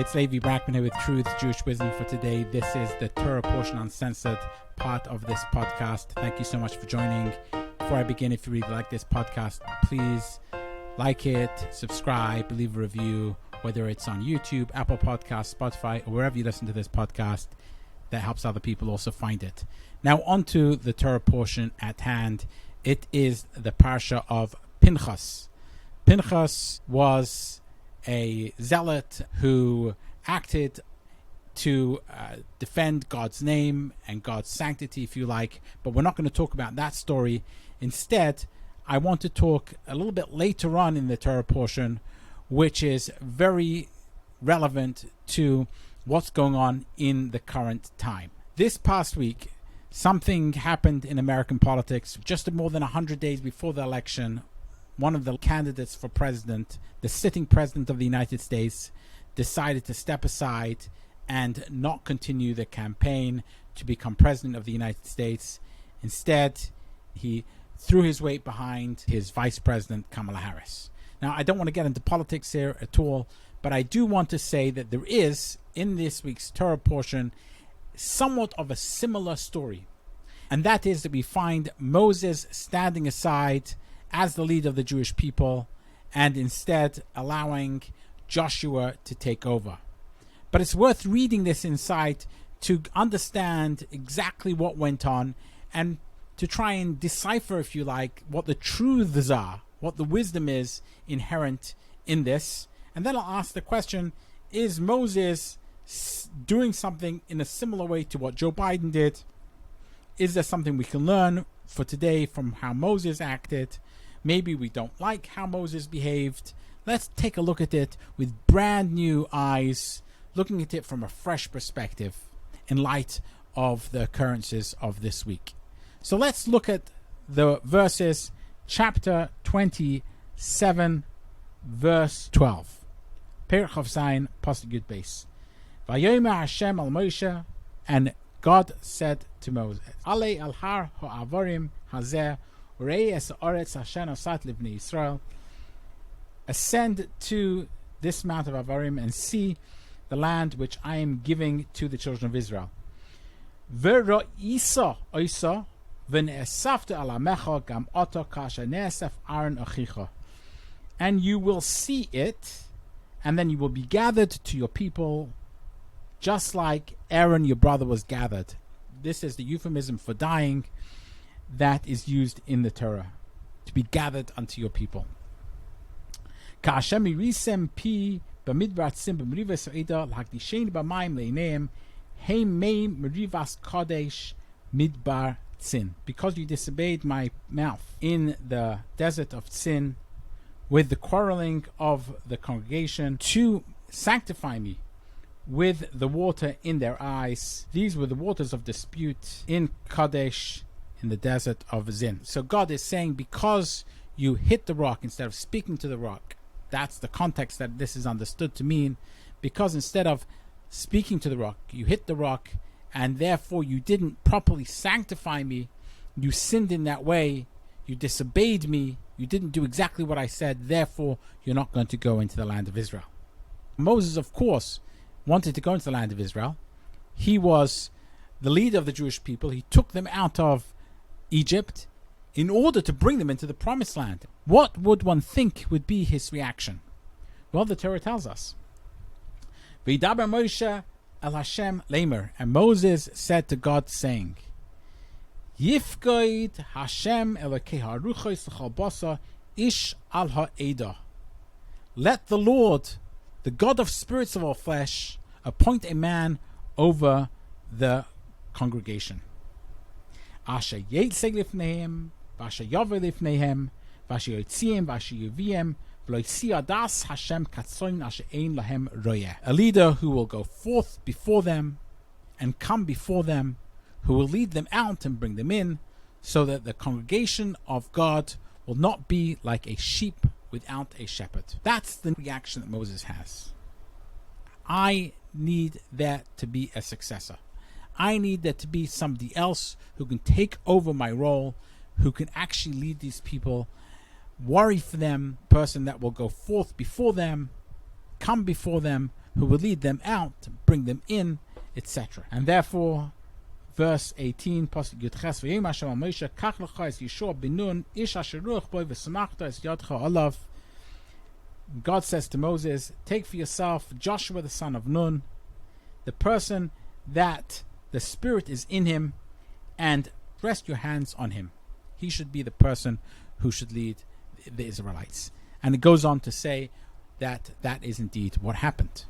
It's Levi Brackman here with Truth, Jewish Wisdom for today. This is the Torah portion uncensored part of this podcast. Thank you so much for joining. Before I begin, if you really like this podcast, please like it, subscribe, leave a review, whether it's on YouTube, Apple Podcasts, Spotify, or wherever you listen to this podcast. That helps other people also find it. Now on to the Torah portion at hand. It is the parsha of Pinhas. Pinhas was a zealot who acted to defend God's name and God's sanctity, if you like, but we're not going to talk about that story. Instead, I want to talk a little bit later on in the Torah portion, which is very relevant to what's going on in the current time. This past week, something happened in American politics. Just more than 100 days before the election, one of the candidates for president, the sitting president of the United States, decided to step aside and not continue the campaign to become president of the United States. Instead, he threw his weight behind his Vice President Kamala Harris. Now, I don't want to get into politics here at all, but I do want to say that there is, in this week's Torah portion, somewhat of a similar story. And that is that we find Moses standing aside as the leader of the Jewish people and instead allowing Joshua to take over. But it's worth reading this insight to understand exactly what went on and to try and decipher, if you like, what the truths are, what the wisdom is inherent in this. And then I'll ask the question, is Moses doing something in a similar way to what Joe Biden did? Is there something we can learn for today from how Moses acted? Maybe we don't like how Moses behaved. Let's take a look at it with brand new eyes, looking at it from a fresh perspective in light of the occurrences of this week. So let's look at the verses, chapter 27, verse 12. Perich of Zayin, Pasuk Yud Beis. Vayomer Hashem al Moshe, and God said to Moses, Ale al har ha'avarim hazeh, urei es ha'aretz asher nosat livnei Yisrael. Ascend to this mount of Avarim and see the land which I am giving to the children of Israel. V'ro'isa oisa v'ne'esafta al amecha gam oto kasher ne'esef Aaron achicha. And you will see it, and then you will be gathered to your people, just like Aaron, your brother, was gathered. This is the euphemism for dying that is used in the Torah, to be gathered unto your people. Ka'ashem irisem pi b'midbar tzim b'merivas ha'ida l'hakdisheni b'mayim le'neim heim meim merivas kodesh midbar tzin. Because you disobeyed my mouth in the desert of Tzin with the quarreling of the congregation to sanctify me with the water in their eyes. These were the waters of dispute in Kadesh, in the desert of Zin. So God is saying, because you hit the rock instead of speaking to the rock, that's the context that this is understood to mean, because instead of speaking to the rock, you hit the rock, and therefore you didn't properly sanctify me, you sinned in that way, you disobeyed me, you didn't do exactly what I said, therefore you're not going to go into the land of Israel. Moses, of course, wanted to go into the land of Israel. He was the leader of the Jewish people. He took them out of Egypt in order to bring them into the promised land. What would one think would be his reaction? Well, the Torah tells us. V'yidaber Moshe el Hashem leimer, and Moses said to God, saying, Yifgoid Hashem elokei haruchos l'chol basar ish al ha'eda. Let the Lord, the God of spirits of all flesh, appoint a man over the congregation. Asher yetzeg lifneihem, v'asher yaver lifneihem, v'asher yotziim, v'asher yuviem, v'lo adas Hashem katzoin asher ein lahem royeh. A leader who will go forth before them and come before them, who will lead them out and bring them in, so that the congregation of God will not be like a sheep without a shepherd. That's the reaction that Moses has. I need there to be a successor. I need there to be somebody else who can take over my role, who can actually lead these people, worry for them, person that will go forth before them, come before them, who will lead them out, bring them in, etc. And therefore, verse 18, Pasuk Yudches, V'yom Hashem al Moshe, Kach lecha es Yeshua ben Nun, ish asher ruach boi v'samachta es yadcha alav. God says to Moses, take for yourself Joshua the son of Nun, the person that the Spirit is in him, and rest your hands on him. He should be the person who should lead the Israelites. And it goes on to say that that is indeed what happened.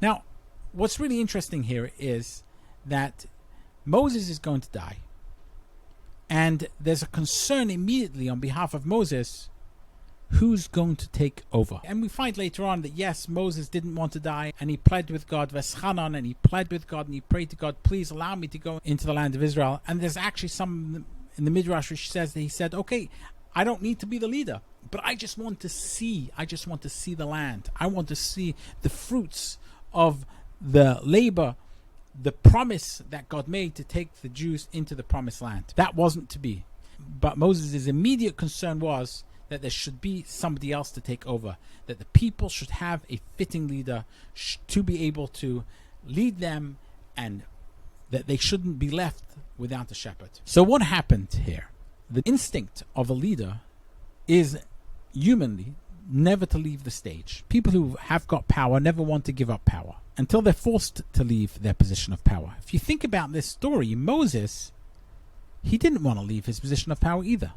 Now, what's really interesting here is that Moses is going to die. And there's a concern immediately on behalf of Moses, who's going to take over? And we find later on that yes, Moses didn't want to die, and he pled with God, Veschanan, and he pled with God, and he prayed to God, please allow me to go into the land of Israel. And there's actually some in the Midrash which says that he said, okay, I don't need to be the leader, but I just want to see the land. I want to see the fruits of the labor, the promise that God made to take the Jews into the promised land. That wasn't to be. But Moses' immediate concern was that there should be somebody else to take over, that the people should have a fitting leader to be able to lead them, and that they shouldn't be left without a shepherd. So what happened here? The instinct of a leader is humanly never to leave the stage. People who have got power never want to give up power until they're forced to leave their position of power. If you think about this story, Moses, he didn't want to leave his position of power either.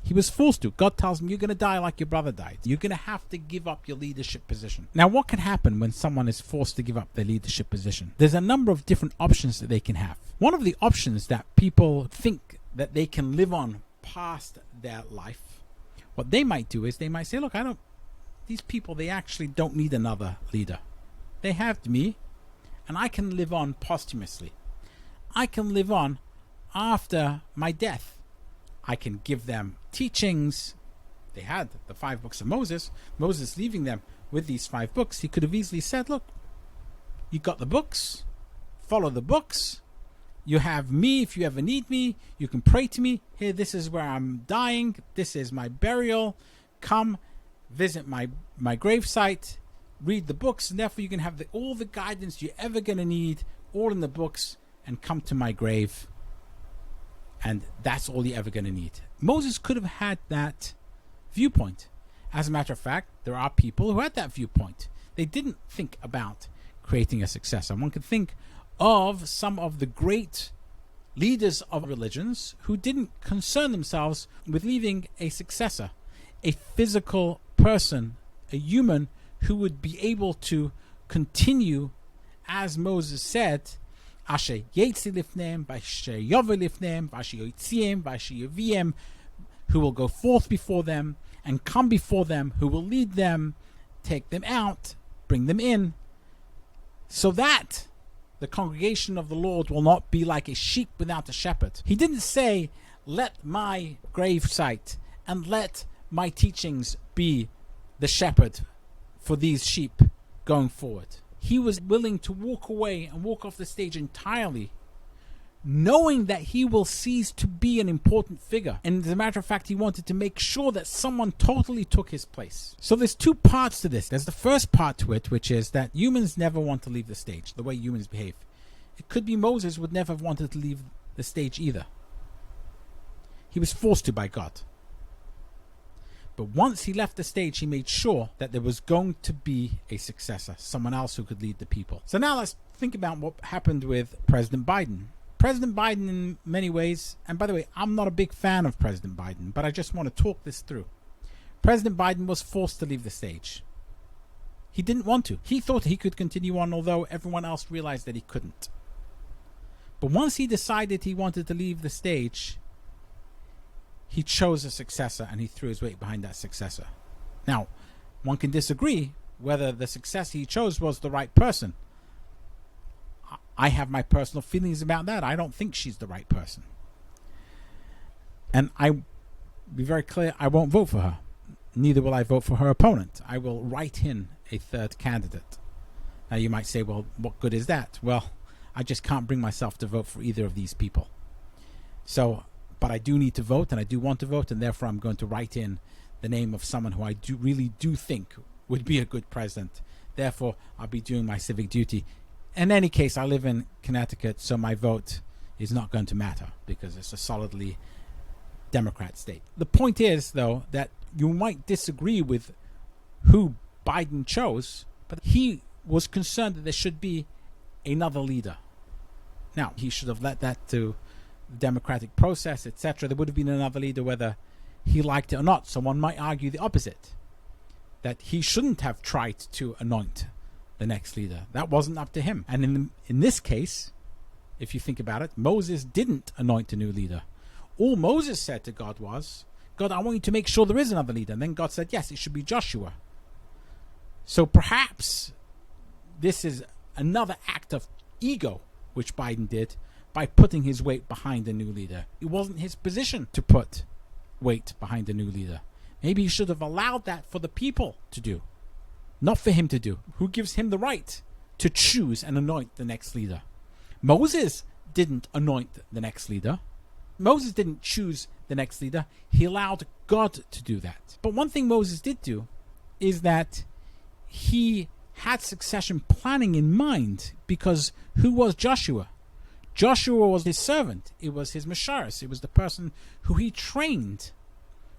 He was forced to. God tells him, you're going to die like your brother died. You're going to have to give up your leadership position. Now, what can happen when someone is forced to give up their leadership position? There's a number of different options that they can have. One of the options that people think that they can live on past their life, what they might do is they might say, look, these people, they actually don't need another leader. They have me, and I can live on posthumously. I can live on after my death. I can give them teachings. They had the 5 books of Moses. Moses leaving them with these 5 books. He could have easily said, look, you got the books. Follow the books. You have me if you ever need me. You can pray to me. Here, this is where I'm dying. This is my burial. Come, visit my gravesite. Read the books. And therefore, you can have all the guidance you're ever going to need, all in the books, and come to my grave. And that's all you're ever going to need. Moses could have had that viewpoint. As a matter of fact, there are people who had that viewpoint. They didn't think about creating a successor. One could think of some of the great leaders of religions who didn't concern themselves with leaving a successor, a physical person, a human who would be able to continue, as Moses said, Asher Yetzi Lifneim, Asher Yovel Lifneim, Asher Yotziem, Asher Yeviem, who will go forth before them and come before them, who will lead them, take them out, bring them in, so that the congregation of the Lord will not be like a sheep without a shepherd. He didn't say, let my gravesite and let my teachings be the shepherd for these sheep going forward. He was willing to walk away and walk off the stage entirely, knowing that he will cease to be an important figure. And as a matter of fact, he wanted to make sure that someone totally took his place. So there's 2 parts to this. There's the first part to it, which is that humans never want to leave the stage, the way humans behave. It could be Moses would never have wanted to leave the stage either. He was forced to by God. But once he left the stage, he made sure that there was going to be a successor, someone else who could lead the people. So now let's think about what happened with President Biden. President Biden, in many ways, and by the way, I'm not a big fan of President Biden, but I just want to talk this through. President Biden was forced to leave the stage. He didn't want to. He thought he could continue on, although everyone else realized that he couldn't. But once he decided he wanted to leave the stage, he chose a successor, and he threw his weight behind that successor. Now, one can disagree whether the successor he chose was the right person. I have my personal feelings about that. I don't think she's the right person. And I be very clear, I won't vote for her. Neither will I vote for her opponent. I will write in a 3rd candidate. Now you might say, well, what good is that? Well, I just can't bring myself to vote for either of these people. So, but I do need to vote, and I do want to vote, and therefore I'm going to write in the name of someone who I really do think would be a good president, therefore I'll be doing my civic duty. In any case, I live in Connecticut, so my vote is not going to matter because it's a solidly Democrat state. The point is, though, that you might disagree with who Biden chose, but he was concerned that there should be another leader. Now, he should have let that to the democratic process, etc. There would have been another leader whether he liked it or not. So one might argue the opposite, that he shouldn't have tried to anoint the next leader. That wasn't up to him. And in this case, if you think about it, Moses didn't anoint a new leader. All Moses said to God was, God, I want you to make sure there is another leader. And then God said, yes, it should be Joshua. So perhaps this is another act of ego, which Biden did by putting his weight behind a new leader. It wasn't his position to put weight behind a new leader. Maybe he should have allowed that for the people to do, not for him to do. Who gives him the right to choose and anoint the next leader? Moses didn't anoint the next leader. Moses didn't choose the next leader. He allowed God to do that. But one thing Moses did do is that he had succession planning in mind, because who was Joshua? Joshua was his servant. It was his Masharis. It was the person who he trained.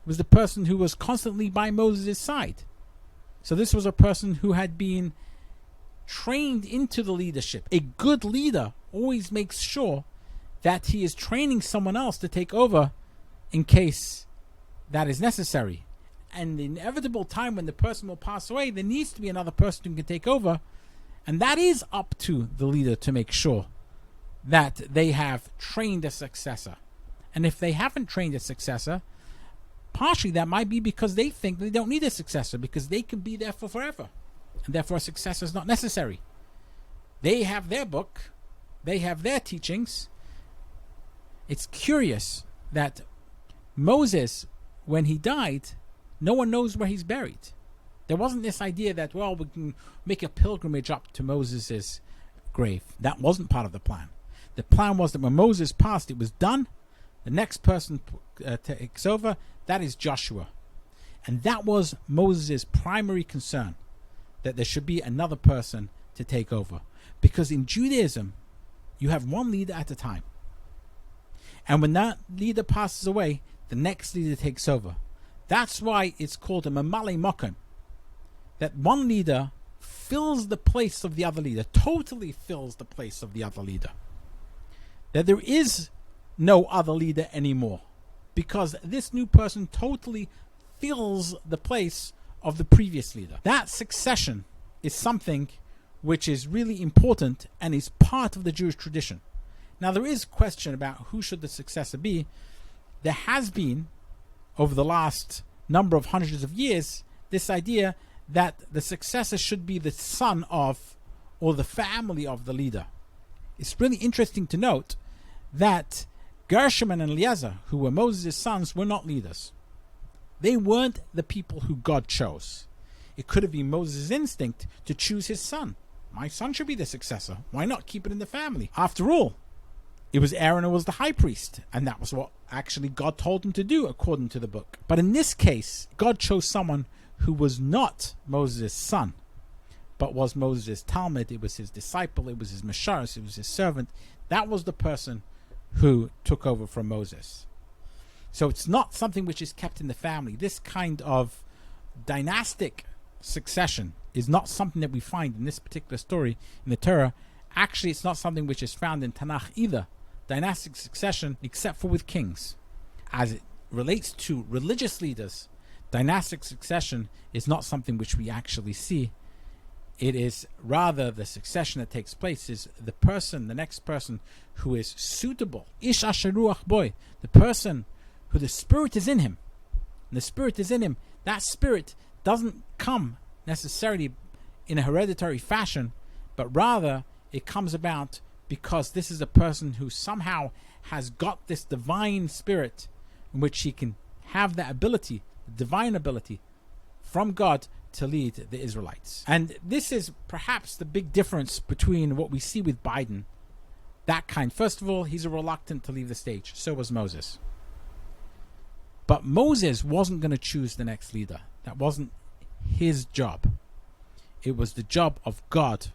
It was the person who was constantly by Moses' side. So this was a person who had been trained into the leadership. A good leader always makes sure that he is training someone else to take over in case that is necessary. And the inevitable time when the person will pass away, there needs to be another person who can take over. And that is up to the leader to make sure that they have trained a successor. And if they haven't trained a successor, partially that might be because they think they don't need a successor, because they can be there for forever. And therefore a successor is not necessary. They have their book. They have their teachings. It's curious that Moses, when he died, no one knows where he's buried. There wasn't this idea that, well, we can make a pilgrimage up to Moses' grave. That wasn't part of the plan. The plan was that when Moses passed, it was done. The next person takes over. That is Joshua. And that was Moses' primary concern, that there should be another person to take over. Because in Judaism, you have one leader at a time. And when that leader passes away, the next leader takes over. That's why it's called a mamale mokem. That one leader fills the place of the other leader, totally fills the place of the other leader. That there is no other leader anymore, because this new person totally fills the place of the previous leader. That succession is something which is really important and is part of the Jewish tradition. Now, there is question about who should the successor be. There has been, over the last number of hundreds of years, this idea that the successor should be the son of or the family of the leader. It's really interesting to note that Gershom and Eliezer, who were Moses' sons, were not leaders. They weren't the people who God chose. It could have been Moses' instinct to choose his son. My son should be the successor. Why not keep it in the family? After all, it was Aaron who was the high priest, and that was what actually God told him to do according to the book. But in this case, God chose someone who was not Moses' son, but was Moses' Talmud. It was his disciple. It was his Masharis. It was his servant. That was the person who took over from Moses. So it's not something which is kept in the family. This kind of dynastic succession is not something that we find in this particular story in the Torah. Actually, it's not something which is found in Tanakh either. Dynastic succession, except for with kings. As it relates to religious leaders, dynastic succession is not something which we actually see. It is rather the succession that takes place is the person, the next person who is suitable. Ish asher ruach boy, the person who the spirit is in him. And the spirit is in him. That spirit doesn't come necessarily in a hereditary fashion, but rather it comes about because this is a person who somehow has got this divine spirit in which he can have that ability, the divine ability from God to lead the Israelites. And this is perhaps the big difference between what we see with Biden. That kind. First of all, he's reluctant to leave the stage. So was Moses. But Moses wasn't going to choose the next leader. That wasn't his job. It was the job of God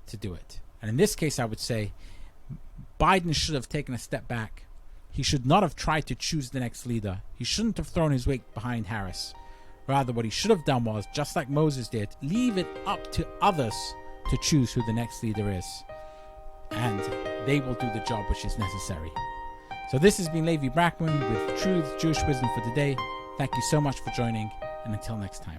to do it. And in this case, I would say Biden should have taken a step back. He should not have tried to choose the next leader. He shouldn't have thrown his weight behind Harris. Rather, what he should have done was, just like Moses did, leave it up to others to choose who the next leader is. And they will do the job which is necessary. So this has been Levi Brackman with Truth Jewish Wisdom for today. Thank you so much for joining, and until next time.